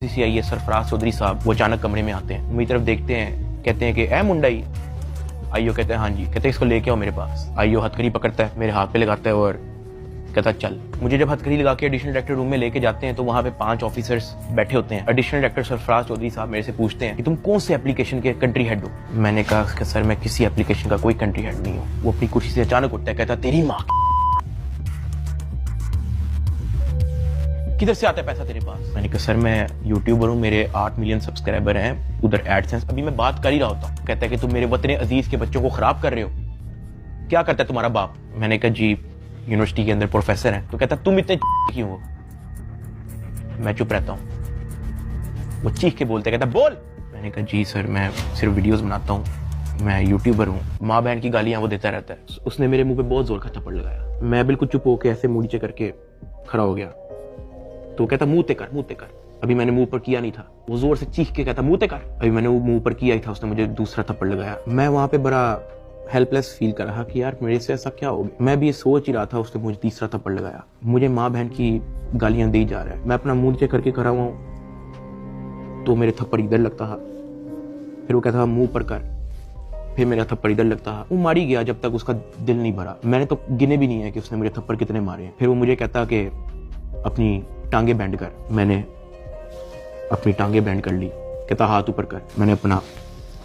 CIS Sarfaraz Chaudhary साहब वो अचानक कमरे में आते हैं, मेरी तरफ देखते हैं, कहते हैं कि ए मुंडाई। आईओ कहते हैं हाँ जी। कहते हैं इसको लेके आओ मेरे पास। आईओ हथकड़ी पकड़ता है, मेरे हाथ पे लगाता है और कहता है चल। मुझे जब हथकड़ी लगा के एडिशनल डायरेक्टर रूम में लेके जाते हैं तो वहाँ पे 5 ऑफिसर्स बैठे होते हैं। एडिशनल डायरेक्टर सरफराज चौधरी साहब मेरे से पूछते हैं कि तुम कौन से एप्लीकेशन के कंट्री हेड हो। मैंने कहा कि सर मैं किसी एप्लीकेशन का कोई कंट्री हेड नहीं हूँ। वो अपनी कुर्सी से अचानक उठता है, कहता तेरी माँ किधर से आता है पैसा तेरे पास। मैंने कहा सर मैं यूट्यूबर हूँ, मेरे 8 मिलियन सब्सक्राइबर हैं, उधर एडसेंस अभी मैं बात कर ही रहा होता हूँ। कहता है कि तुम मेरे वतन अजीज के बच्चों को खराब कर रहे हो, क्या करता है तुम्हारा बाप। मैंने कहा जी यूनिवर्सिटी के अंदर प्रोफेसर है। तो कहता तुम इतने क्यों हो। मैं चुप रहता हूँ। वो चीख के बोलते, कहता बोल। मैंने कहा जी सर मैं सिर्फ वीडियोस बनाता हूँ, मैं यूट्यूबर हूँ। माँ बहन की गालियां वो देता रहता है। उसने मेरे मुंह पे बहुत जोर का थप्पड़ लगाया। मैं बिल्कुल चुप होकर ऐसे मुंह नीचे करके खड़ा हो गया। तो कहता मुंह ते कर। अभी मैंने मुंह पर किया नहीं था। वो जोर से चीख के कहता मुंह ते कर। अभी मैंने वो मुंह पर किया ही था, उसने मुझे दूसरा थप्पड़ लगाया। मैं वहां पे बड़ा हेल्पलेस फील कर रहा कि यार मेरे से ऐसा क्या हो गया। मैं भी ये सोच ही रहा था, उसने मुझे तीसरा थप्पड़ लगाया। मुझे माँ बहन की गालियां दी जा रहा है। मैं अपना मुंह नीचे करके खड़ा हुआ हूँ तो मेरे थप्पड़ इधर लगता है, फिर वो कहता मुंह पर कर, फिर मेरा थप्पड़ इधर लगता है। वो मारी गया जब तक उसका दिल नहीं भरा। मैंने तो गिने भी नहीं है कि उसने मेरे थप्पड़ कितने मारे हैं। फिर वो मुझे कहता कि अपनी टांगे बैंड कर। मैंने अपनी टांगे बैंड कर ली। कहता हाथ ऊपर कर। मैंने अपना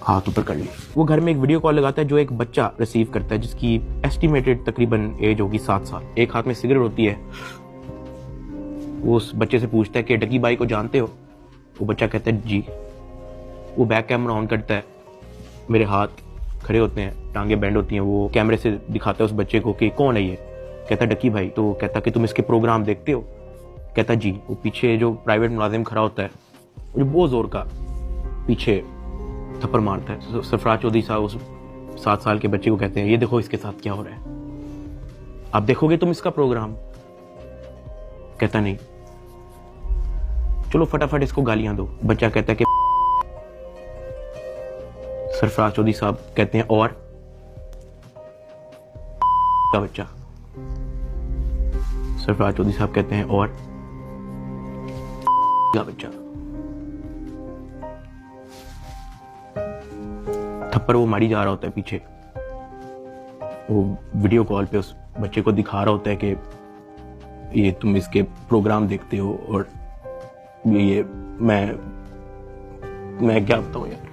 हाथ ऊपर कर ली। वो घर में एक वीडियो कॉल लगाता है जो एक बच्चा रिसीव करता है जिसकी एस्टिमेटेड तकरीबन एज होगी 7 साल। एक हाथ में सिगरेट होती है। वो उस बच्चे से पूछता है कि डकी बाई को जानते हो। वो बच्चा कहता है जी। वो बैक कैमरा ऑन करता है, मेरे हाथ खड़े होते हैं, टांगे बैंड होती हैं। वो कैमरे से दिखाता है उस बच्चे को कि कौन है ये। कहता डकी भाई। तो कहता कि तुम इसके प्रोग्राम देखते हो। कहता जी। वो पीछे जो प्राइवेट मुलाजिम खड़ा होता है वो बहुत जोर का पीछे थप्पड़ मारता है। सरफराज चौधरी साहब उस 7 साल के बच्चे को कहते हैं ये देखो इसके साथ क्या हो रहा है, आप देखोगे तुम इसका प्रोग्राम। कहता नहीं, चलो फटाफट इसको गालियां दो। बच्चा कहता है कि सरफराज चौधरी साहब कहते हैं और का बच्चा। सरफराज चौधरी साहब कहते हैं और का बच्चा। थप्पड़ वो मारी जा रहा होता है पीछे। वो वीडियो कॉल पे उस बच्चे को दिखा रहा होता है कि ये तुम इसके प्रोग्राम देखते हो और ये मैं क्या बताऊं यार।